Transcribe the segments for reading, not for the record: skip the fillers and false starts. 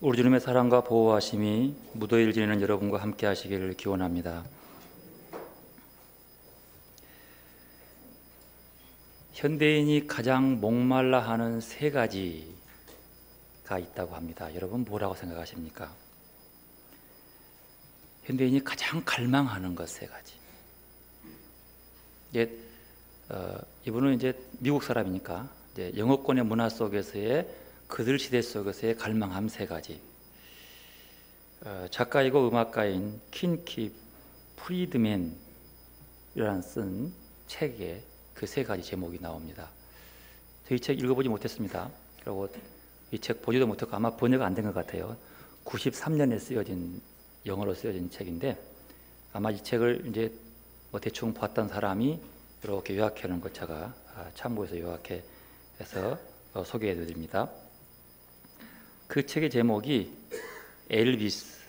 우리 주님의 사랑과 보호하심이 무더위를 지내는 여러분과 함께 하시기를 기원합니다. 현대인이 가장 목말라 하는 세 가지가 있다고 합니다. 여러분 뭐라고 생각하십니까? 현대인이 가장 갈망하는 것 세 가지. 이분은 이제 미국 사람이니까 이제 영어권의 문화 속에서의 그들 시대 속에서의 갈망함 세 가지. 작가이고 음악가인 킨키 프리드맨이라는 쓴 책에 그 세 가지 제목이 나옵니다. 저 이 책 읽어보지 못했습니다. 그리고 이 책 보지도 못했고 아마 번역 안 된 것 같아요. 93년에 쓰여진 영어로 쓰여진 책인데 아마 이 책을 이제 뭐 대충 봤던 사람이 이렇게 요약해 놓은 것 제가 참고해서 요약해서 소개해 드립니다. 그 책의 제목이 엘비스,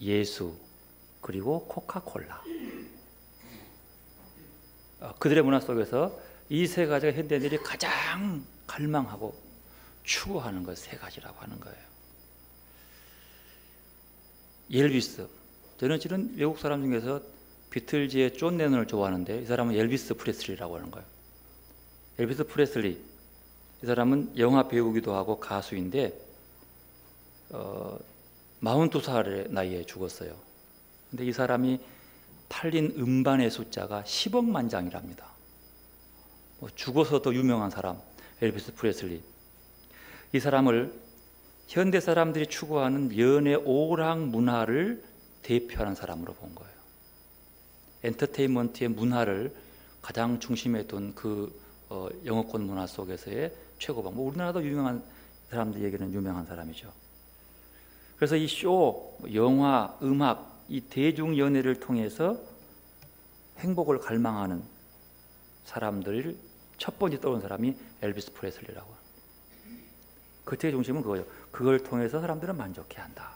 예수, 그리고 코카콜라. 그들의 문화 속에서 이 세 가지가 현대인들이 가장 갈망하고 추구하는 것 세 가지라고 하는 거예요. 엘비스, 저는 실은 외국 사람 중에서 비틀즈의 존 레논을 좋아하는데 이 사람은 엘비스 프레슬리라고 하는 거예요. 엘비스 프레슬리, 이 사람은 영화 배우기도 하고 가수인데 42살의 나이에 죽었어요. 근데 이 사람이 팔린 음반의 숫자가 10억만 장이랍니다. 죽어서도 유명한 사람, 엘비스 프레슬리. 이 사람을 현대 사람들이 추구하는 연애 오락 문화를 대표하는 사람으로 본 거예요. 엔터테인먼트의 문화를 가장 중심에 둔 그 영어권 문화 속에서의 최고봉. 우리나라도 유명한 사람들에게는 유명한 사람이죠. 그래서 이 쇼, 영화, 음악, 이 대중 연애를 통해서 행복을 갈망하는 사람들 첫 번째 떠오른 사람이 엘비스 프레슬리라고. 그 책의 중심은 그거예요. 그걸 통해서 사람들은 만족해한다.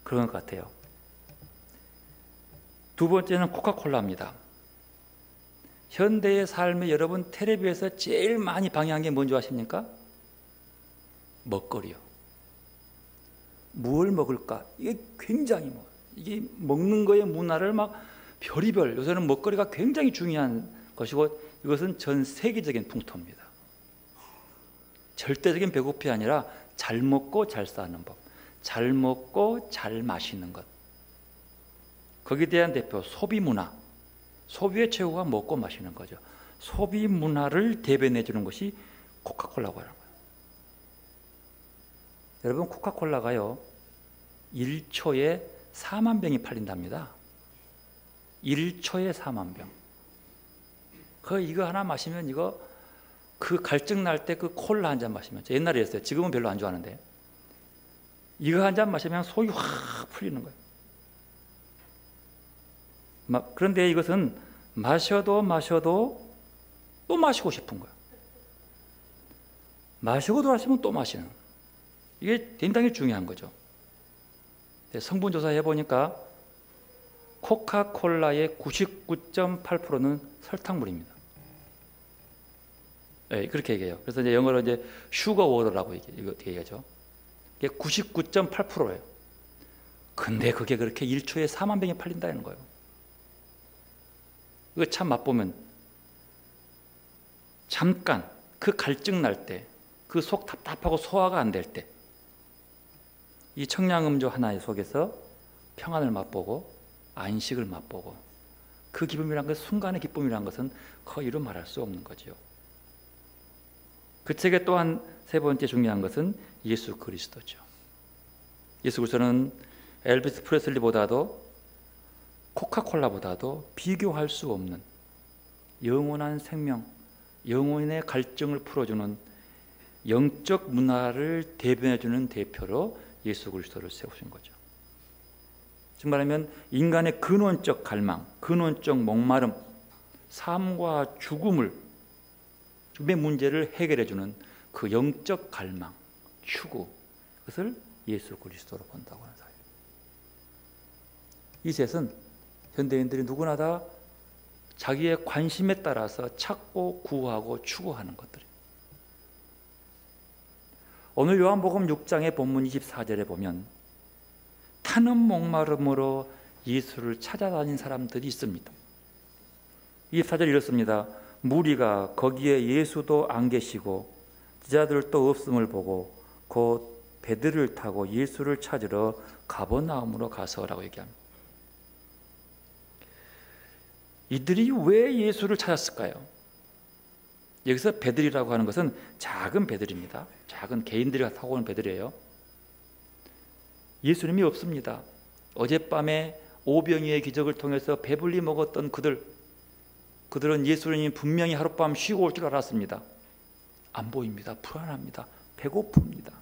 그런 것 같아요. 두 번째는 코카콜라입니다. 현대의 삶에 여러분 텔레비에서 제일 많이 방해한 게 뭔지 아십니까? 먹거리요. 뭘 먹을까? 이게 굉장히 이게 먹는 거의 문화를 막 별의별, 요새는 먹거리가 굉장히 중요한 것이고 이것은 전 세계적인 풍토입니다. 절대적인 배고픔이 아니라 잘 먹고 잘 사는 법, 잘 먹고 잘 마시는 것. 거기에 대한 대표 소비 문화. 소비의 최고가 먹고 마시는 거죠. 소비 문화를 대변해 주는 것이 코카콜라고 하는 거예요. 여러분 코카콜라가요 1초에 4만 병이 팔린답니다. 1초에 4만 병. 이거 하나 마시면 그 갈증 날 때 그 콜라 한 잔 마시면, 옛날에 했어요. 지금은 별로 안 좋아하는데 이거 한 잔 마시면 속이 확 풀리는 거예요. 그런데 이것은 마셔도 또 마시고 싶은 거예요. 마시고 돌아서면 또 마시는, 이게 굉장히 중요한 거죠. 성분 조사해 보니까 코카콜라의 99.8%는 설탕물입니다. 네, 그렇게 얘기해요. 그래서 이제 영어로 이제 슈거 워터라고 얘기하죠. 이게 99.8%예요. 근데 그게 그렇게 1초에 4만 병이 팔린다는 거예요. 이거 참 맛보면 잠깐 그 갈증 날 때, 그 속 답답하고 소화가 안 될 때, 이 청량음료 하나의 속에서 평안을 맛보고 안식을 맛보고 그 기쁨이란 것, 순간의 기쁨이란 것은 이루 말할 수 없는 거죠. 그 책의 또한 세 번째 중요한 것은 예수 그리스도죠. 예수 그리스도는 엘비스 프레슬리보다도 코카콜라보다도 비교할 수 없는 영원한 생명, 영혼의 갈증을 풀어주는 영적 문화를 대변해주는 대표로 예수 그리스도를 세우신 거죠. 즉 말하면 인간의 근원적 갈망, 근원적 목마름, 삶과 죽음의 문제를 해결해주는 그 영적 갈망, 추구, 그것을 예수 그리스도로 본다고 하는 사실. 이 셋은 현대인들이 누구나 다 자기의 관심에 따라서 찾고 구하고 추구하는 것들이에요. 오늘 요한복음 6장의 본문 24절에 보면 타는 목마름으로 예수를 찾아다닌 사람들이 있습니다. 24절 이렇습니다. 무리가 거기에 예수도 안 계시고 제자들도 없음을 보고 곧 배들을 타고 예수를 찾으러 가버나움으로 가서라고 얘기합니다. 이들이 왜 예수를 찾았을까요? 여기서 배들이라고 하는 것은 작은 배들입니다. 작은 개인들이 타고 오는 배들이에요. 예수님이 없습니다. 어젯밤에 오병이의 기적을 통해서 배불리 먹었던 그들은 예수님이 분명히 하룻밤 쉬고 올 줄 알았습니다. 안 보입니다. 불안합니다. 배고픕니다.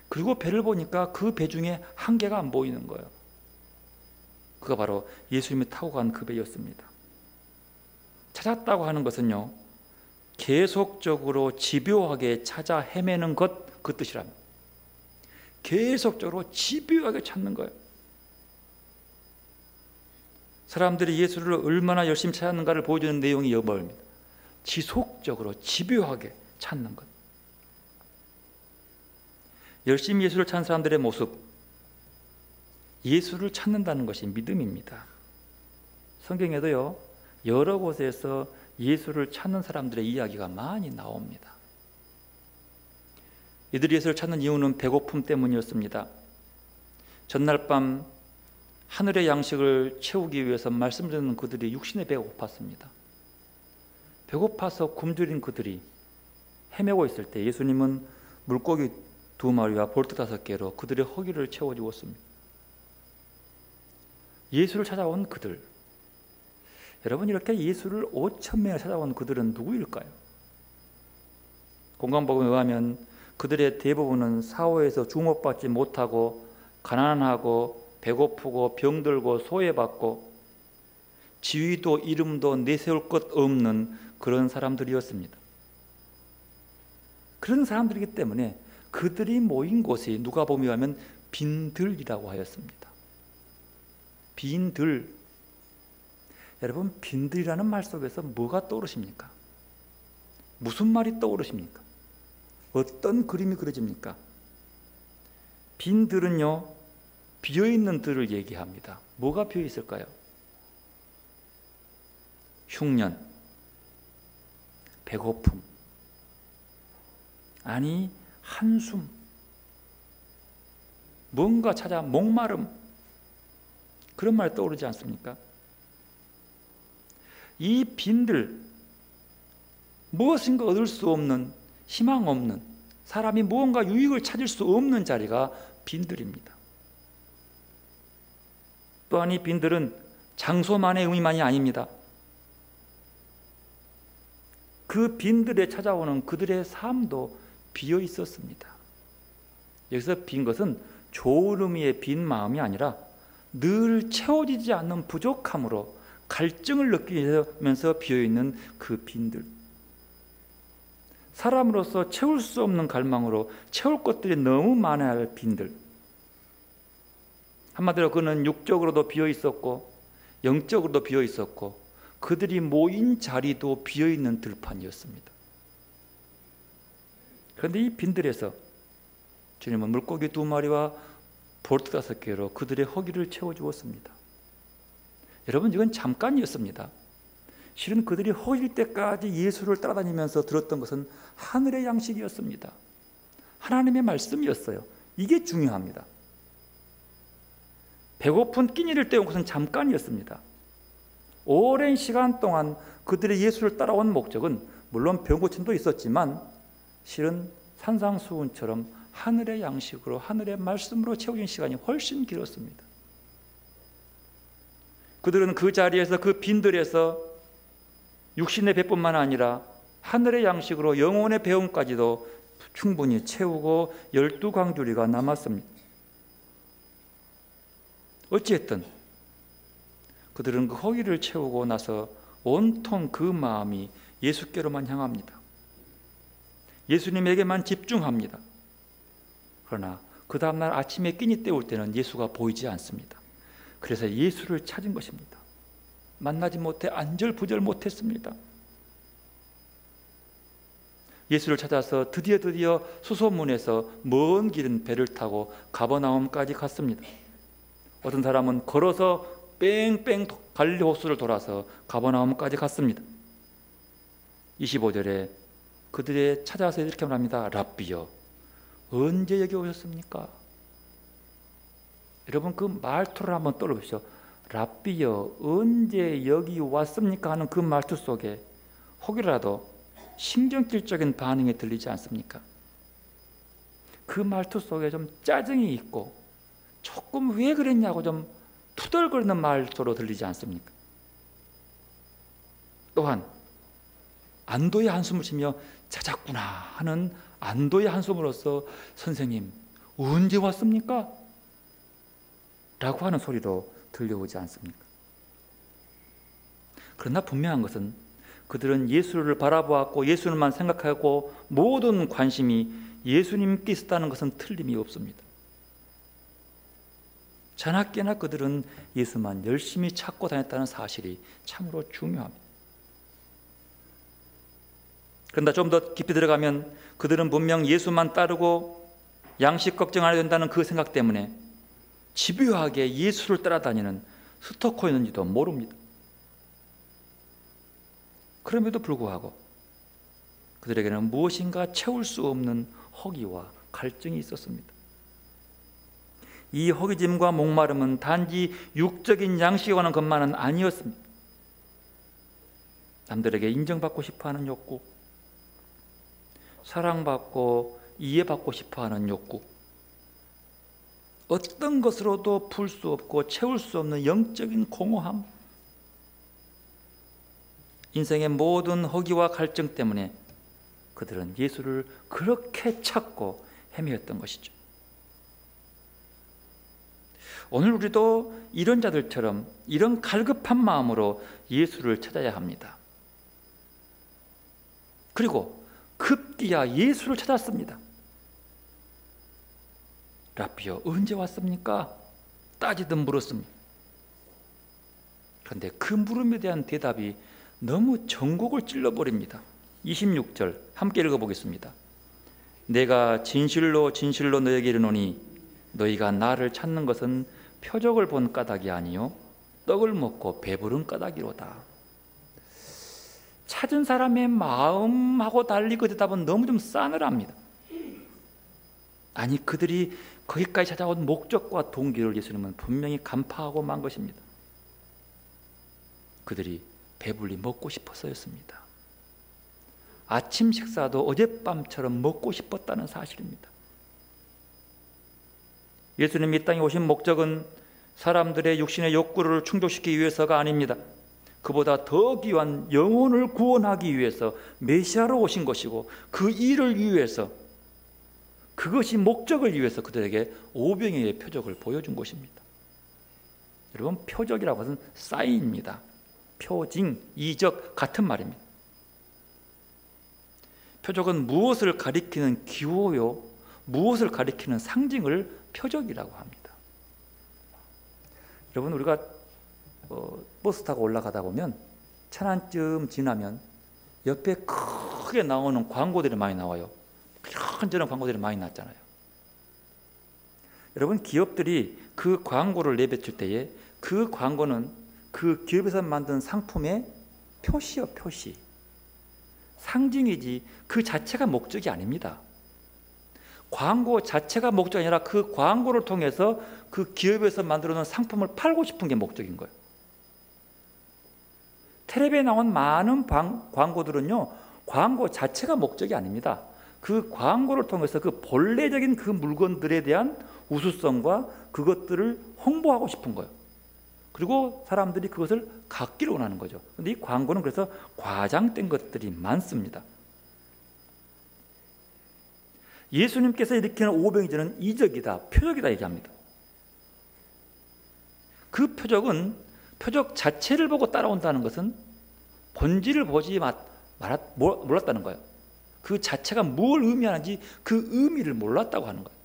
그리고 배를 보니까 그 배 중에 한 개가 안 보이는 거예요. 그가 바로 예수님이 타고 간 그 배였습니다. 찾았다고 하는 것은요, 계속적으로 집요하게 찾아 헤매는 것, 그 뜻이랍니다. 계속적으로 집요하게 찾는 거예요. 사람들이 예수를 얼마나 열심히 찾았는가를 보여주는 내용이 여기입니다. 지속적으로 집요하게 찾는 것. 열심히 예수를 찾는 사람들의 모습, 예수를 찾는다는 것이 믿음입니다. 성경에도요, 여러 곳에서 예수를 찾는 사람들의 이야기가 많이 나옵니다. 이들이 예수를 찾는 이유는 배고픔 때문이었습니다. 전날 밤 하늘의 양식을 채우기 위해서 말씀 듣는 그들이 육신의 배가 고팠습니다. 배고파서 굶주린 그들이 헤매고 있을 때 예수님은 물고기 2마리와 볼트 5개로 그들의 허기를 채워주었습니다. 예수를 찾아온 그들, 여러분, 이렇게 예수를 5,000명을 찾아온 그들은 누구일까요? 공관복음에 의하면 그들의 대부분은 사회에서 주목받지 못하고 가난하고 배고프고 병들고 소외받고 지위도 이름도 내세울 것 없는 그런 사람들이었습니다. 그런 사람들이기 때문에 그들이 모인 곳이 누가복음에 의하면 빈들이라고 하였습니다. 빈들. 여러분, 빈들이라는 말 속에서 뭐가 떠오르십니까? 무슨 말이 떠오르십니까? 어떤 그림이 그려집니까? 빈들은요, 비어있는 들을 얘기합니다. 뭐가 비어있을까요? 흉년, 배고픔, 아니 한숨, 뭔가 찾아 목마름, 그런 말 떠오르지 않습니까? 이 빈들, 무엇인가 얻을 수 없는, 희망 없는, 사람이 무언가 유익을 찾을 수 없는 자리가 빈들입니다. 또한 이 빈들은 장소만의 의미만이 아닙니다. 그 빈들에 찾아오는 그들의 삶도 비어 있었습니다. 여기서 빈 것은 좋은 의미의 빈 마음이 아니라 늘 채워지지 않는 부족함으로 갈증을 느끼면서 비어있는 그 빈들, 사람으로서 채울 수 없는 갈망으로 채울 것들이 너무 많아야 할 빈들. 한마디로 그는 육적으로도 비어있었고 영적으로도 비어있었고 그들이 모인 자리도 비어있는 들판이었습니다. 그런데 이 빈들에서 주님은 물고기 2마리와 볼트 5개로 그들의 허기를 채워주었습니다. 여러분, 이건 잠깐이었습니다. 실은 그들이 허일 때까지 예수를 따라다니면서 들었던 것은 하늘의 양식이었습니다. 하나님의 말씀이었어요. 이게 중요합니다. 배고픈 끼니를 때운 것은 잠깐이었습니다. 오랜 시간 동안 그들이 예수를 따라온 목적은 물론 병고침도 있었지만 실은 산상수훈처럼 하늘의 양식으로, 하늘의 말씀으로 채워진 시간이 훨씬 길었습니다. 그들은 그 자리에서, 그 빈들에서 육신의 배뿐만 아니라 하늘의 양식으로 영혼의 배움까지도 충분히 채우고 12광주리가 남았습니다. 어찌했든 그들은 그 허기를 채우고 나서 온통 그 마음이 예수께로만 향합니다. 예수님에게만 집중합니다. 그러나 그 다음날 아침에 끼니 때울 때는 예수가 보이지 않습니다. 그래서 예수를 찾은 것입니다. 만나지 못해 안절부절 못했습니다. 예수를 찾아서 드디어 수소문에서 먼 길은 배를 타고 가버나움까지 갔습니다. 어떤 사람은 걸어서 뺑뺑 갈릴리 호수를 돌아서 가버나움까지 갔습니다. 25절에 그들의 찾아서 이렇게 말합니다. 랍비여, 언제 여기 오셨습니까? 여러분 그 말투를 한번 떠올려보시죠. 랍비여, 언제 여기 왔습니까? 하는 그 말투 속에 혹이라도 신경질적인 반응이 들리지 않습니까? 그 말투 속에 좀 짜증이 있고 조금 왜 그랬냐고 좀 투덜거리는 말투로 들리지 않습니까? 또한 안도의 한숨을 쉬며 찾았구나 하는 안도의 한숨으로써 선생님 언제 왔습니까? 라고 하는 소리도 들려오지 않습니까? 그러나 분명한 것은 그들은 예수를 바라보았고 예수님만 생각하고 모든 관심이 예수님께 있었다는 것은 틀림이 없습니다. 자나깨나 그들은 예수만 열심히 찾고 다녔다는 사실이 참으로 중요합니다. 그런데 좀 더 깊이 들어가면 그들은 분명 예수만 따르고 양식 걱정 안 해도 된다는 그 생각 때문에 집요하게 예수를 따라다니는 스토커였는지도 모릅니다. 그럼에도 불구하고 그들에게는 무엇인가 채울 수 없는 허기와 갈증이 있었습니다. 이 허기짐과 목마름은 단지 육적인 양식에 관한 것만은 아니었습니다. 남들에게 인정받고 싶어하는 욕구, 사랑받고 이해받고 싶어하는 욕구, 어떤 것으로도 풀 수 없고 채울 수 없는 영적인 공허함, 인생의 모든 허기와 갈증 때문에 그들은 예수를 그렇게 찾고 헤매었던 것이죠. 오늘 우리도 이런 자들처럼 이런 갈급한 마음으로 예수를 찾아야 합니다. 그리고 급기야 예수를 찾았습니다. 랍비여, 언제 왔습니까? 따지듯 물었습니다. 그런데 그 물음에 대한 대답이 너무 전곡을 찔러버립니다. 26절 함께 읽어보겠습니다. 내가 진실로 진실로 너에게 이르노니 너희가 나를 찾는 것은 표적을 본 까닭이 아니요 떡을 먹고 배부른 까닭이로다. 찾은 사람의 마음하고 달리 그 대답은 너무 좀 싸늘합니다. 아니 그들이 거기까지 찾아온 목적과 동기를 예수님은 분명히 간파하고 만 것입니다. 그들이 배불리 먹고 싶어서였습니다. 아침 식사도 어젯밤처럼 먹고 싶었다는 사실입니다. 예수님이 이 땅에 오신 목적은 사람들의 육신의 욕구를 충족시키기 위해서가 아닙니다. 그보다 더 귀한 영혼을 구원하기 위해서 메시아로 오신 것이고 그 일을 위해서, 그것이 목적을 위해서 그들에게 오병이어의 표적을 보여준 것입니다. 여러분, 표적이라고 하는 사인입니다. 표징, 이적 같은 말입니다. 표적은 무엇을 가리키는 기호요, 무엇을 가리키는 상징을 표적이라고 합니다. 여러분, 우리가 버스 타고 올라가다 보면 천안쯤 지나면 옆에 크게 나오는 광고들이 많이 나와요. 이런저런 광고들이 많이 났잖아요. 여러분, 기업들이 그 광고를 내뱉을 때에 그 광고는 그 기업에서 만든 상품의 표시요, 표시. 상징이지 그 자체가 목적이 아닙니다. 광고 자체가 목적이 아니라 그 광고를 통해서 그 기업에서 만들어놓은 상품을 팔고 싶은 게 목적인 거예요. 텔레비에 나온 많은 광고들은요, 광고 자체가 목적이 아닙니다. 그 광고를 통해서 그 본래적인 그 물건들에 대한 우수성과 그것들을 홍보하고 싶은 거예요. 그리고 사람들이 그것을 갖기를 원하는 거죠. 그런데 이 광고는 그래서 과장된 것들이 많습니다. 예수님께서 일으키는 오병이어는 이적이다, 표적이다 얘기합니다. 그 표적은, 표적 자체를 보고 따라온다는 것은 본질을 보지 몰랐다는 거예요. 그 자체가 뭘 의미하는지 그 의미를 몰랐다고 하는 거예요.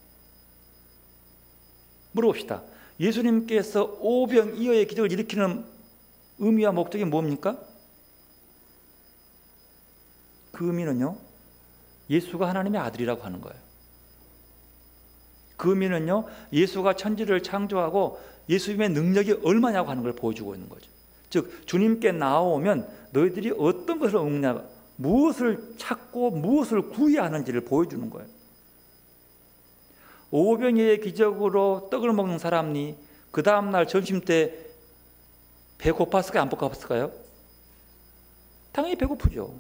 물어봅시다. 예수님께서 오병이어의 기적을 일으키는 의미와 목적이 뭡니까? 그 의미는요, 예수가 하나님의 아들이라고 하는 거예요. 그 의미는요, 예수가 천지를 창조하고 예수님의 능력이 얼마냐고 하는 걸 보여주고 있는 거죠. 즉 주님께 나오면 너희들이 어떤 것을 얻느냐, 무엇을 찾고 무엇을 구해야 하는지를 보여주는 거예요. 오병이의 기적으로 떡을 먹는 사람이 그 다음날 점심 때 배고팠을까요? 안 고팠을까요? 당연히 배고프죠.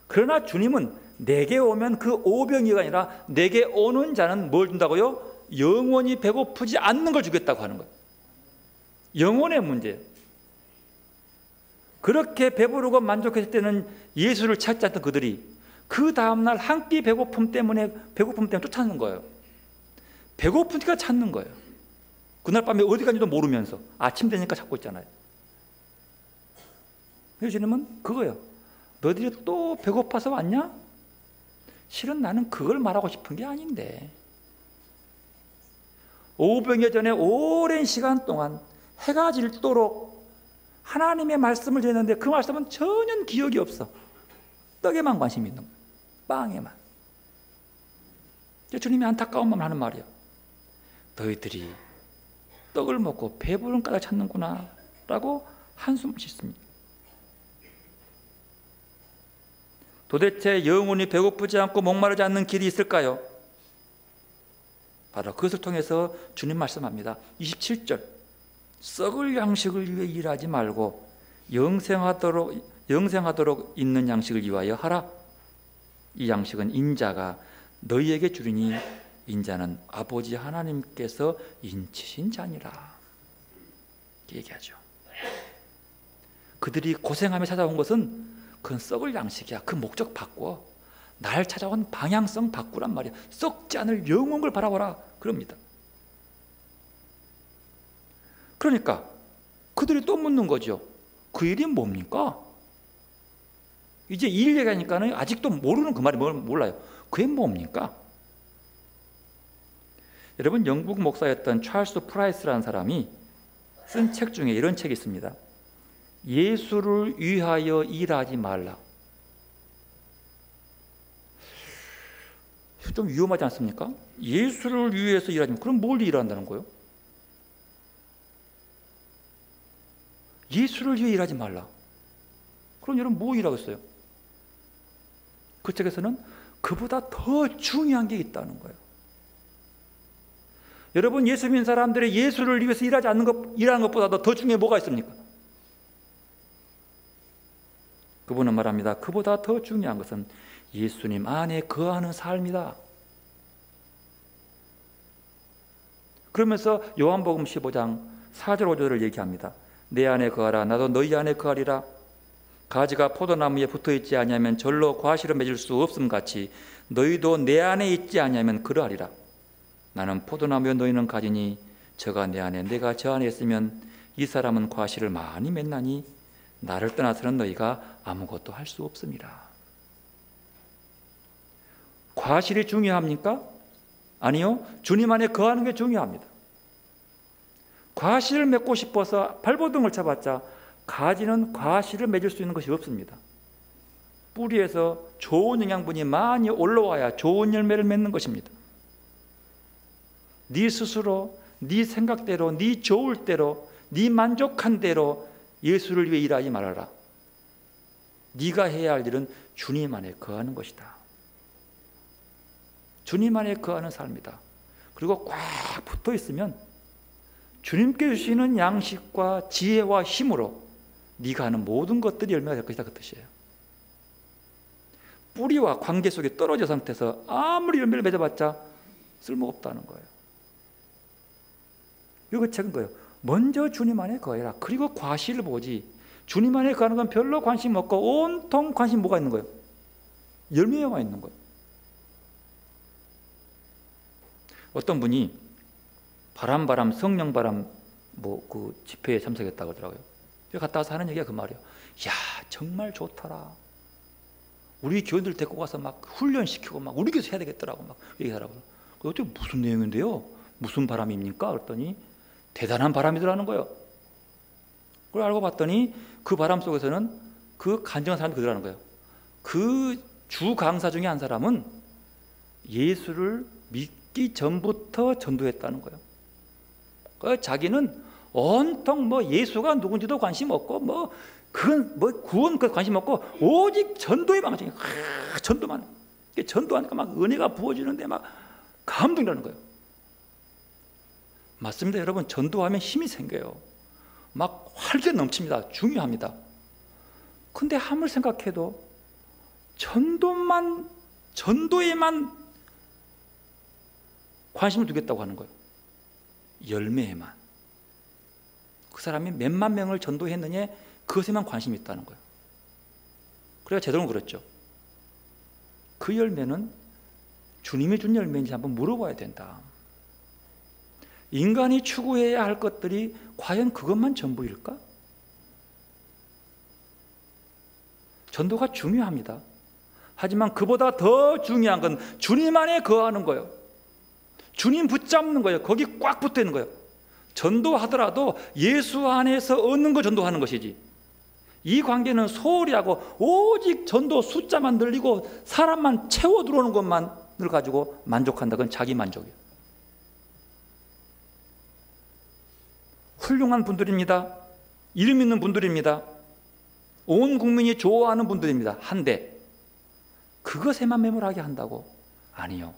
그러나 주님은 내게 오면 그 오병이가 아니라 내게 오는 자는 뭘 준다고요? 영원히 배고프지 않는 걸 주겠다고 하는 거예요. 영혼의 문제예요. 그렇게 배부르고 만족했을 때는 예수를 찾지 않던 그들이 그 다음날 한 끼 배고픔 때문에 쫓아는 거예요. 배고프니까 찾는 거예요. 그날 밤에 어디 간지도 모르면서 아침 되니까 찾고 있잖아요. 그래서 주님은 그거예요. 너희들이 또 배고파서 왔냐? 실은 나는 그걸 말하고 싶은 게 아닌데, 오병이어 전에 오랜 시간 동안 해가 질도록 하나님의 말씀을 전했는데 그 말씀은 전혀 기억이 없어. 떡에만 관심이 있는 거예요. 빵에만. 주님이 안타까운 마음을 하는 말이에요. 너희들이 떡을 먹고 배부른 까닭 찾는구나 라고 한숨을 짓습니다. 도대체 영혼이 배고프지 않고 목마르지 않는 길이 있을까요? 바로 그것을 통해서 주님 말씀합니다. 27절, 썩을 양식을 위해 일하지 말고 영생하도록 있는 양식을 위하여 하라. 이 양식은 인자가 너희에게 주리니 인자는 아버지 하나님께서 인치신 자니라. 이렇게 얘기하죠. 그들이 고생하며 찾아온 것은 그건 썩을 양식이야. 그 목적 바꿔. 날 찾아온 방향성 바꾸란 말이야. 썩지 않을 영혼을 바라보라 그럽니다. 그러니까 그들이 또 묻는 거죠. 그 일이 뭡니까? 이제 일 얘기하니까는 아직도 모르는 그 말이 몰라요. 그게 뭡니까? 여러분, 영국 목사였던 찰스 프라이스라는 사람이 쓴 책 중에 이런 책이 있습니다. 예수를 위하여 일하지 말라. 좀 위험하지 않습니까? 예수를 위해서 일하지 말라. 그럼 뭘 일한다는 거예요? 예수를 위해 일하지 말라. 그럼 여러분 뭐 일하겠어요? 그 책에서는 그보다 더 중요한 게 있다는 거예요. 여러분, 예수 믿는 사람들의 예수를 위해서 일하는 것보다 더 중요한 게 뭐가 있습니까? 그분은 말합니다. 그보다 더 중요한 것은 예수님 안에 거하는 삶이다. 그러면서 요한복음 15장 4절 5절을 얘기합니다. 내 안에 거하라 나도 너희 안에 거하리라. 가지가 포도나무에 붙어있지 아니하면 절로 과실을 맺을 수 없음 같이 너희도 내 안에 있지 아니하면 그러하리라. 나는 포도나무에 너희는 가지니 저가 내 안에 내가 저 안에 있으면 이 사람은 과실을 많이 맺나니 나를 떠나서는 너희가 아무것도 할 수 없습니다. 과실이 중요합니까? 아니요. 주님 안에 거하는 게 중요합니다. 과실을 맺고 싶어서 발버둥을 쳐봤자 가지는 과실을 맺을 수 있는 것이 없습니다. 뿌리에서 좋은 영양분이 많이 올라와야 좋은 열매를 맺는 것입니다. 네 스스로, 네 생각대로, 네 좋을 대로, 네 만족한 대로 예수를 위해 일하지 말아라. 네가 해야 할 일은 주님 안에 거하는 것이다. 주님 안에 거하는 삶이다. 그리고 꽉 붙어 있으면 주님께 주시는 양식과 지혜와 힘으로 네가 하는 모든 것들이 열매가 될 것이다, 그 뜻이에요. 뿌리와 관계 속에 떨어져 상태에서 아무리 열매를 맺어봤자 쓸모가 없다는 거예요. 이거 책은 거예요. 먼저 주님 안에 거해라. 그리고 과실을 보지. 주님 안에 거하는 건 별로 관심 없고 온통 관심 뭐가 있는 거예요? 열매가 있는 거예요. 어떤 분이 바람 성령바람 그 집회에 참석했다고 하더라고요. 갔다 와서 하는 얘기가 그 말이에요. 야, 정말 좋더라. 우리 교인들 데리고 가서 막 훈련시키고 막 우리 교회에서 해야 되겠더라고 막 얘기하더라고요. 어떻게 무슨 내용인데요? 무슨 바람입니까? 그랬더니 대단한 바람이더라는 거예요. 그걸 알고 봤더니 그 바람 속에서는 그 간증한 사람이 그러라는 거예요. 그 주 강사 중에 한 사람은 예수를 믿기 전부터 전도했다는 거예요. 자기는 온통 예수가 누군지도 관심 없고 그건 구원 그 관심 없고 오직 전도의 방식이 전도만. 전도하니까 막 은혜가 부어지는데 막 감동이라는 거예요. 맞습니다, 여러분. 전도하면 힘이 생겨요. 막 활기 넘칩니다. 중요합니다. 근데 한물 생각해도 전도에만 관심을 두겠다고 하는 거예요. 열매에만. 그 사람이 몇만 명을 전도했느냐 그것에만 관심이 있다는 거예요. 그래야 제대로 그렇죠. 그 열매는 주님이 준 열매인지 한번 물어봐야 된다. 인간이 추구해야 할 것들이 과연 그것만 전부일까? 전도가 중요합니다. 하지만 그보다 더 중요한 건 주님 안에 거하는 거예요. 주님 붙잡는 거예요. 거기 꽉 붙어 있는 거예요. 전도하더라도 예수 안에서 얻는 거 전도하는 것이지, 이 관계는 소홀히 하고 오직 전도 숫자만 늘리고 사람만 채워 들어오는 것만을 가지고 만족한다. 그건 자기 만족이에요. 훌륭한 분들입니다. 이름 있는 분들입니다. 온 국민이 좋아하는 분들입니다. 한데 그것에만 매몰하게 한다고? 아니요.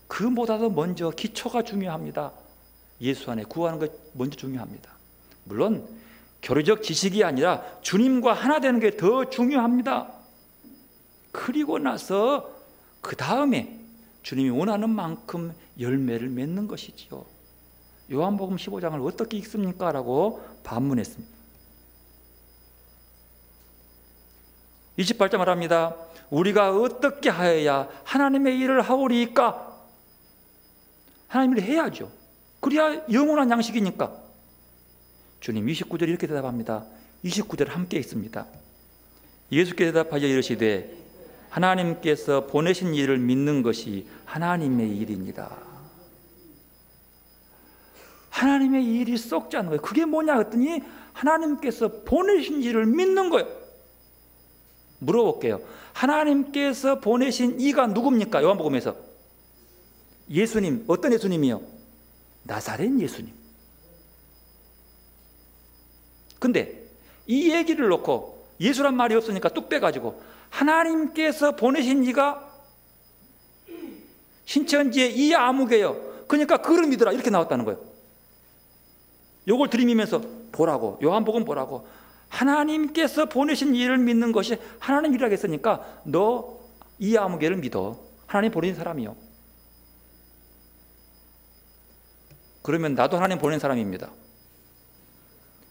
그보다도 먼저 기초가 중요합니다. 예수 안에 구하는 것 먼저 중요합니다. 물론 교리적 지식이 아니라 주님과 하나 되는 게 더 중요합니다. 그리고 나서 그 다음에 주님이 원하는 만큼 열매를 맺는 것이지요. 요한복음 15장을 어떻게 읽습니까? 라고 반문했습니다. 28절 말합니다. 우리가 어떻게 하여야 하나님의 일을 하오리까? 하나님 일을 해야죠. 그래야 영원한 양식이니까. 주님 29절 이렇게 대답합니다. 29절 함께 있습니다. 예수께서 대답하여 이르시되 하나님께서 보내신 일을 믿는 것이 하나님의 일입니다. 하나님의 일이 썩지 않는 거예요. 그게 뭐냐 했더니 하나님께서 보내신 일을 믿는 거예요. 물어볼게요. 하나님께서 보내신 이가 누굽니까? 요한복음에서 예수님. 어떤 예수님이요? 나사렛 예수님. 근데 이 얘기를 놓고 예수란 말이 없으니까 뚝 빼가지고 하나님께서 보내신 이가 신천지의 이 아무개요. 그러니까 그를 믿으라 이렇게 나왔다는 거예요. 요걸 들이미면서 보라고, 요한복음 보라고. 하나님께서 보내신 일을 믿는 것이 하나님 일이라고 했으니까 너 이 아무개를 믿어. 하나님 보내신 사람이요. 그러면 나도 하나님 보낸 사람입니다.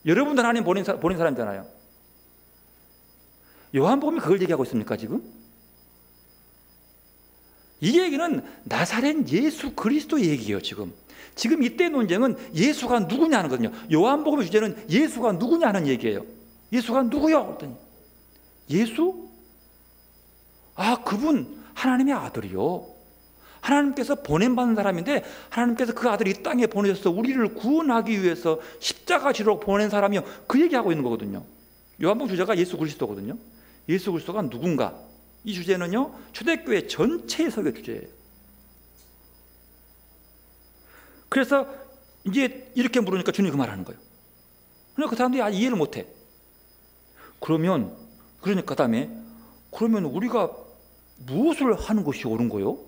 여러분도 하나님 보낸 사람이잖아요. 요한복음이 그걸 얘기하고 있습니까 지금? 이 얘기는 나사렛 예수 그리스도 얘기예요. 지금 이때 논쟁은 예수가 누구냐 하는 거거든요. 요한복음의 주제는 예수가 누구냐 하는 얘기예요. 예수가 누구요? 그랬더니 예수? 아, 그분 하나님의 아들이요. 하나님께서 보냄받는 사람인데 하나님께서 그 아들을 이 땅에 보내셔서 우리를 구원하기 위해서 십자가 지로 보낸 사람이요. 그 얘기하고 있는 거거든요. 요한복음 주제가 예수 그리스도거든요. 예수 그리스도가 누군가? 이 주제는요 초대교회 전체의 설교 주제예요. 그래서 이제 이렇게 물으니까 주님이 그 말하는 거예요. 그러니까 그 사람들이 이해를 못해. 그러니까 그 다음에 그러면 우리가 무엇을 하는 것이 옳은 거요?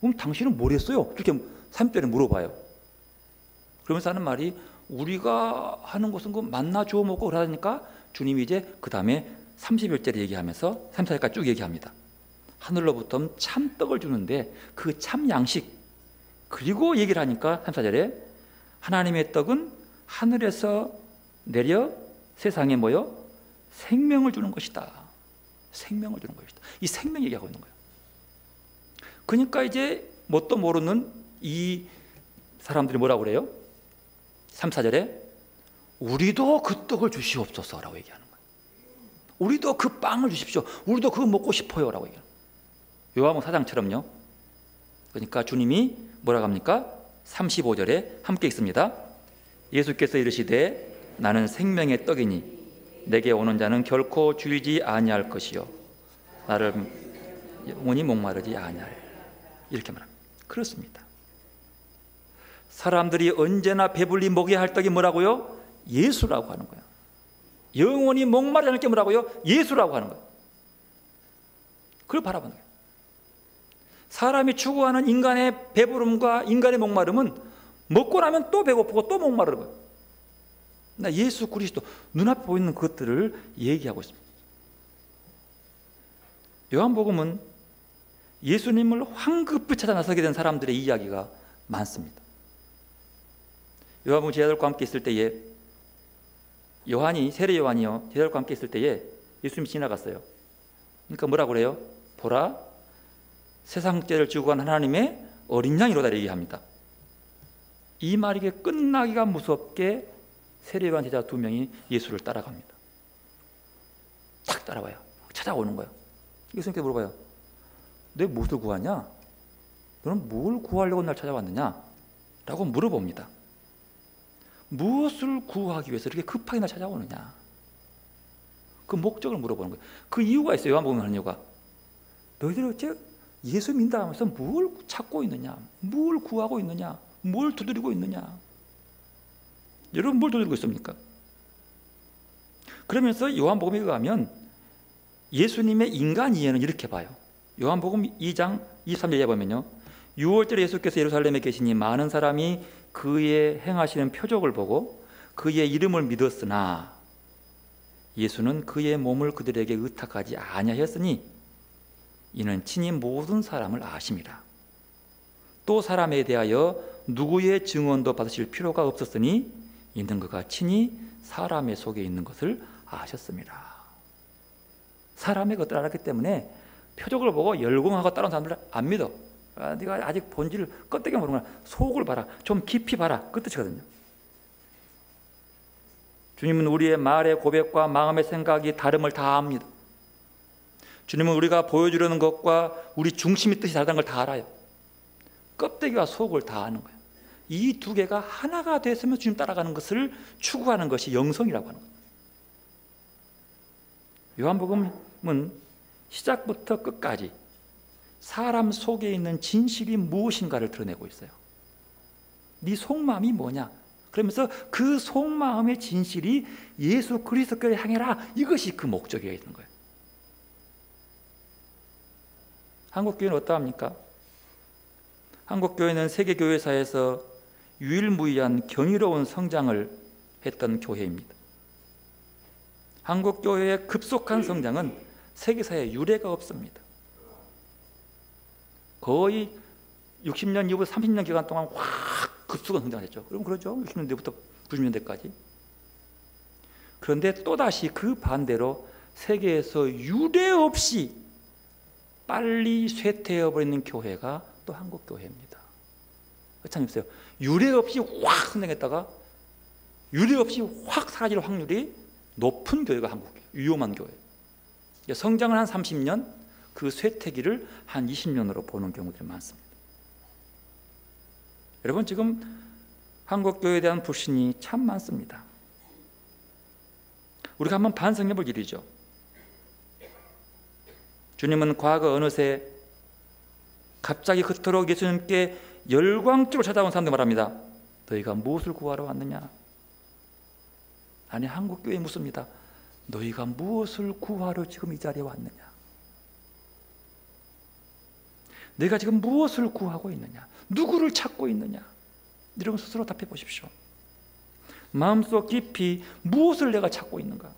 그럼 당신은 뭘 했어요? 이렇게 3절에 물어봐요. 그러면서 하는 말이 우리가 하는 것은 그 만나 주워 먹고 그러니까 주님이 이제 그 다음에 31절에 얘기하면서 34절까지 쭉 얘기합니다. 하늘로부터 참떡을 주는데 그 참 양식, 그리고 얘기를 하니까 34절에 하나님의 떡은 하늘에서 내려 세상에 모여 생명을 주는 것이다. 생명을 주는 것이다. 이 생명 얘기하고 있는 거예요. 그러니까 이제 뭣도 모르는 이 사람들이 뭐라고 그래요? 3, 4절에 우리도 그 떡을 주시옵소서라고 얘기하는 거예요. 우리도 그 빵을 주십시오. 우리도 그거 먹고 싶어요 라고 얘기해요. 요한복음 4장처럼요. 그러니까 주님이 뭐라고 합니까? 35절에 함께 있습니다. 예수께서 이르시되 나는 생명의 떡이니 내게 오는 자는 결코 줄이지 아니할 것이요 나를 영원히 목마르지 아니하리라. 이렇게 말합니다. 그렇습니다. 사람들이 언제나 배불리 먹여야 할 떡이 뭐라고요? 예수라고 하는 거예요. 영원히 목마르지 않을 게 뭐라고요? 예수라고 하는 거예요. 그걸 바라보는 거예요. 사람이 추구하는 인간의 배부름과 인간의 목마름은 먹고 나면 또 배고프고 또 목마르는 거예요. 나 예수 그리스도 눈앞에 보이는 것들을 얘기하고 있습니다. 요한복음은 예수님을 황급히 찾아 나서게 된 사람들의 이야기가 많습니다. 요한복음 제자들과 함께 있을 때에 세례 요한이요 제자들과 함께 있을 때에 예수님이 지나갔어요. 그러니까 뭐라고 그래요? 보라, 세상 죄를 지고 간 하나님의 어린 양이로다 얘기합니다. 이 말이 끝나기가 무섭게 세례 요한 제자 2명이 예수를 따라갑니다. 딱 따라와요. 찾아오는 거예요. 예수님께 물어봐요. 너 무엇을 구하냐? 너는 뭘 구하려고 날 찾아왔느냐? 라고 물어봅니다. 무엇을 구하기 위해서 이렇게 급하게 날 찾아오느냐? 그 목적을 물어보는 거예요. 그 이유가 있어요. 요한복음에 하는 이유가. 너희들이 어째 예수 믿는다 하면서 뭘 찾고 있느냐? 뭘 구하고 있느냐? 뭘 두드리고 있느냐? 여러분 뭘 두드리고 있습니까? 그러면서 요한복음에 의하면 예수님의 인간 이해는 이렇게 봐요. 요한복음 2장 23절에 보면요, 6월절에 예수께서 예루살렘에 계시니 많은 사람이 그의 행하시는 표적을 보고 그의 이름을 믿었으나 예수는 그의 몸을 그들에게 의탁하지 아니하였으니 이는 친히 모든 사람을 아심이라. 또 사람에 대하여 누구의 증언도 받으실 필요가 없었으니 있는 그가 친히 사람의 속에 있는 것을 아셨습니다. 사람의 것들을 알았기 때문에 표적을 보고 열공하고 다른 사람들 안 믿어. 네가 아직 본질을 껍데기 모르는구나. 속을 봐라. 좀 깊이 봐라. 그 뜻이거든요. 주님은 우리의 말의 고백과 마음의 생각이 다름을 다 압니다. 주님은 우리가 보여주려는 것과 우리 중심의 뜻이 다르다는 걸 다 알아요. 껍데기와 속을 다 아는 거예요. 이 두 개가 하나가 됐으면 주님 따라가는 것을 추구하는 것이 영성이라고 하는 거예요. 요한복음은 시작부터 끝까지 사람 속에 있는 진실이 무엇인가를 드러내고 있어요. 네 속마음이 뭐냐? 그러면서 그 속마음의 진실이 예수 그리스도를 향해라. 이것이 그 목적이어야 되는 거예요. 한국교회는 어떠합니까? 한국교회는 세계교회사에서 유일무이한 경이로운 성장을 했던 교회입니다. 한국교회의 급속한 성장은 세계사에 유례가 없습니다. 거의 60년 이후 30년 기간 동안 확 급속한 성장했죠. 그럼 그러죠. 60년대부터 90년대까지. 그런데 또다시 그 반대로 세계에서 유례 없이 빨리 쇠퇴해버리는 교회가 또 한국교회입니다. 참 있어요. 유례 없이 확 성장했다가 유례 없이 확 사라질 확률이 높은 교회가 한국교회, 위험한 교회. 성장을 한 30년, 그 쇠퇴기를 한 20년으로 보는 경우들이 많습니다. 여러분 지금 한국교회에 대한 불신이 참 많습니다. 우리가 한번 반성해 볼 일이죠. 주님은 과거 어느새 갑자기 그토록 예수님께 열광적으로 찾아온 사람들 말합니다. 너희가 무엇을 구하러 왔느냐? 아니 한국교회에 묻습니다. 너희가 무엇을 구하러 지금 이 자리에 왔느냐? 내가 지금 무엇을 구하고 있느냐? 누구를 찾고 있느냐? 여러분 스스로 답해 보십시오. 마음속 깊이 무엇을 내가 찾고 있는가?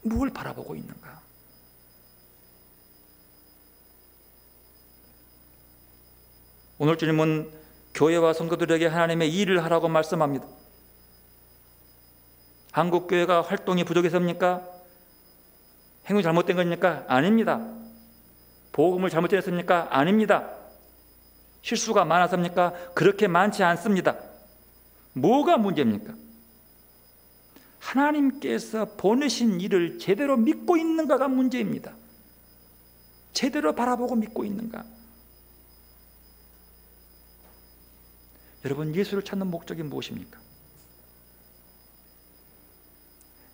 무엇을 바라보고 있는가? 오늘 주님은 교회와 성도들에게 하나님의 일을 하라고 말씀합니다. 한국교회가 활동이 부족해서입니까? 행동이 잘못된 겁니까? 아닙니다. 복음을 잘못 전했습니까? 아닙니다. 실수가 많아서입니까? 그렇게 많지 않습니다. 뭐가 문제입니까? 하나님께서 보내신 일을 제대로 믿고 있는가가 문제입니다. 제대로 바라보고 믿고 있는가? 여러분 예수를 찾는 목적이 무엇입니까?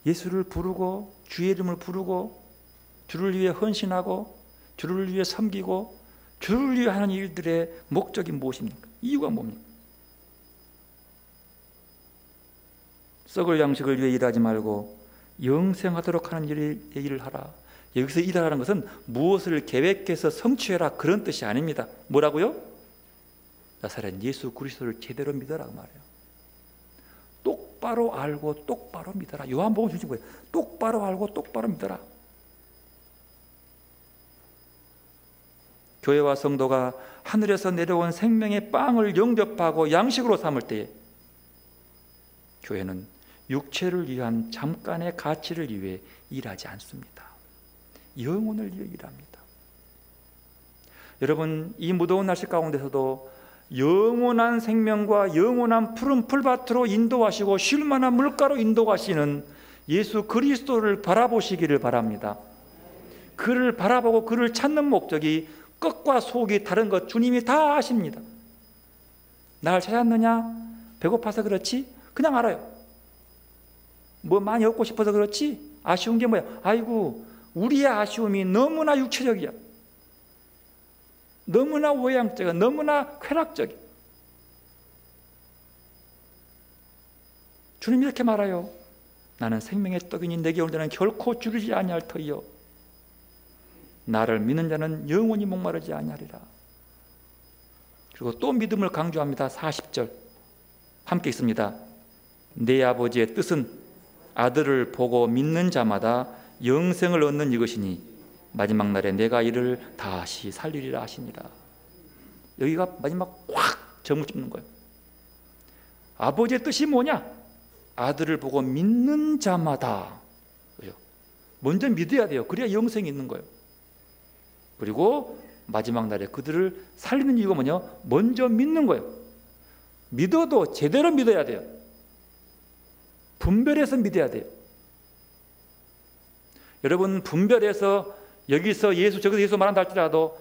예수를 부르고 주의 이름을 부르고 주를 위해 헌신하고 주를 위해 섬기고 주를 위해 하는 일들의 목적이 무엇입니까? 이유가 뭡니까? 썩을 양식을 위해 일하지 말고 영생하도록 하는 일을 하라. 여기서 일하라는 것은 무엇을 계획해서 성취해라 그런 뜻이 아닙니다. 뭐라고요? 나사렛 예수 그리스도를 제대로 믿으라고 말해요. 똑바로 알고 똑바로 믿어라. 요한복음 주신 거예요. 똑바로 알고 똑바로 믿어라. 교회와 성도가 하늘에서 내려온 생명의 빵을 영접하고 양식으로 삼을 때에 교회는 육체를 위한 잠깐의 가치를 위해 일하지 않습니다. 영혼을 위해 일합니다. 여러분, 이 무더운 날씨 가운데서도 영원한 생명과 영원한 푸른 풀밭으로 인도하시고 쉴만한 물가로 인도하시는 예수 그리스도를 바라보시기를 바랍니다. 그를 바라보고 그를 찾는 목적이 끝과 속이 다른 것 주님이 다 아십니다. 나를 찾았느냐? 배고파서 그렇지? 그냥 알아요. 뭐 많이 얻고 싶어서 그렇지? 아쉬운 게 뭐야? 아이고, 우리의 아쉬움이 너무나 육체적이야. 너무나 외향적이야. 너무나 쾌락적이야. 주님이 이렇게 말해요. 나는 생명의 떡이니 내게 올 자는 결코 줄이지 아니할 터이요 나를 믿는 자는 영원히 목마르지 아니하리라. 그리고 또 믿음을 강조합니다. 40절 함께 있습니다. 내 아버지의 뜻은 아들을 보고 믿는 자마다 영생을 얻는 이것이니 마지막 날에 내가 이를 다시 살리리라 하시니라. 여기가 마지막 확 점을 찍는 거예요. 아버지의 뜻이 뭐냐? 아들을 보고 믿는 자마다. 먼저 믿어야 돼요. 그래야 영생이 있는 거예요. 그리고 마지막 날에 그들을 살리는 이유가 뭐냐? 먼저 믿는 거예요. 믿어도 제대로 믿어야 돼요. 분별해서 믿어야 돼요. 여러분, 분별해서 여기서 예수 저기서 예수 말한다 할지라도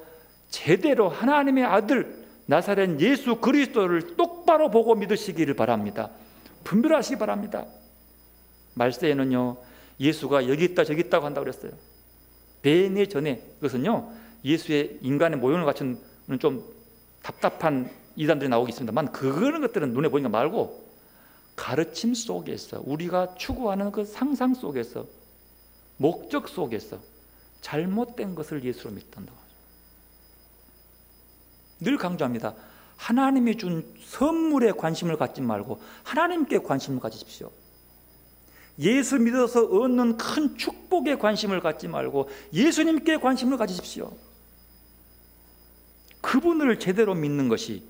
제대로 하나님의 아들 나사렛 예수 그리스도를 똑바로 보고 믿으시기를 바랍니다. 분별하시기 바랍니다. 말세에는요, 예수가 여기 있다 저기 있다고 한다고 그랬어요. 배내 전에. 그것은요, 예수의 인간의 모형을 갖춘 좀 답답한 이단들이 나오기 있습니다만 그런 것들은 눈에 보이는 거 말고 가르침 속에서 우리가 추구하는 그 상상 속에서 목적 속에서 잘못된 것을 예수로 믿던다고 하죠. 늘 강조합니다. 하나님이 준 선물에 관심을 갖지 말고 하나님께 관심을 가지십시오. 예수 믿어서 얻는 큰 축복에 관심을 갖지 말고 예수님께 관심을 가지십시오. 그분을 제대로 믿는 것이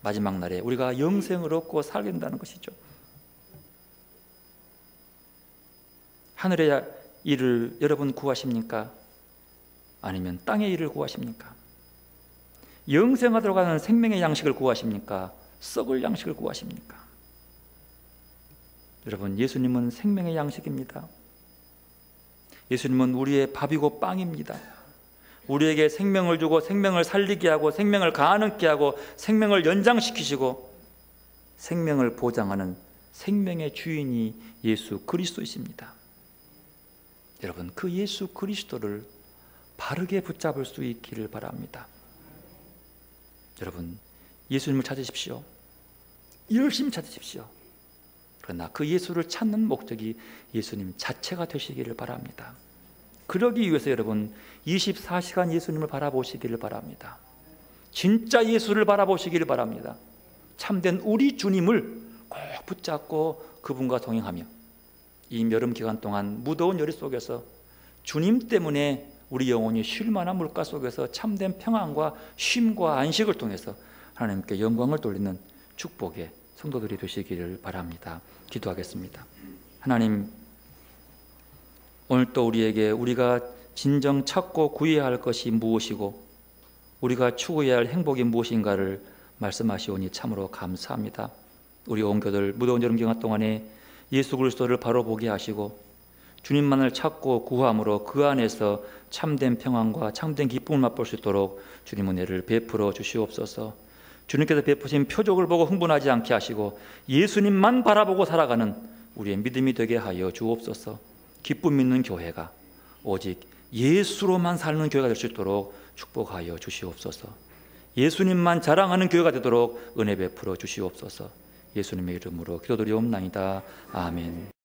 마지막 날에 우리가 영생을 얻고 살게 된다는 것이죠. 하늘의 일을 여러분 구하십니까? 아니면 땅의 일을 구하십니까? 영생하도록 하는 생명의 양식을 구하십니까? 썩을 양식을 구하십니까? 여러분, 예수님은 생명의 양식입니다. 예수님은 우리의 밥이고 빵입니다. 우리에게 생명을 주고 생명을 살리게 하고 생명을 가능케 하고 생명을 연장시키시고 생명을 보장하는 생명의 주인이 예수 그리스도이십니다. 여러분, 그 예수 그리스도를 바르게 붙잡을 수 있기를 바랍니다. 여러분, 예수님을 찾으십시오. 열심히 찾으십시오. 그러나 그 예수를 찾는 목적이 예수님 자체가 되시기를 바랍니다. 그러기 위해서 여러분 24시간 예수님을 바라보시기를 바랍니다. 진짜 예수를 바라보시기를 바랍니다. 참된 우리 주님을 꼭 붙잡고 그분과 동행하며 이 여름 기간 동안 무더운 열이 속에서 주님 때문에 우리 영혼이 쉴 만한 물가 속에서 참된 평안과 쉼과 안식을 통해서 하나님께 영광을 돌리는 축복의 성도들이 되시기를 바랍니다. 기도하겠습니다. 하나님, 오늘 또 우리에게 우리가 진정 찾고 구해야 할 것이 무엇이고 우리가 추구해야 할 행복이 무엇인가를 말씀하시오니 참으로 감사합니다. 우리 온교들 무더운 여름 기간 동안에 예수 그리스도를 바로 보게 하시고 주님만을 찾고 구함으로 그 안에서 참된 평안과 참된 기쁨을 맛볼 수 있도록 주님 은혜를 베풀어 주시옵소서. 주님께서 베푸신 표적을 보고 흥분하지 않게 하시고 예수님만 바라보고 살아가는 우리의 믿음이 되게 하여 주옵소서. 기쁨 있는 교회가 오직 예수로만 사는 교회가 될 수 있도록 축복하여 주시옵소서. 예수님만 자랑하는 교회가 되도록 은혜 베풀어 주시옵소서. 예수님의 이름으로 기도드리옵나이다. 아멘.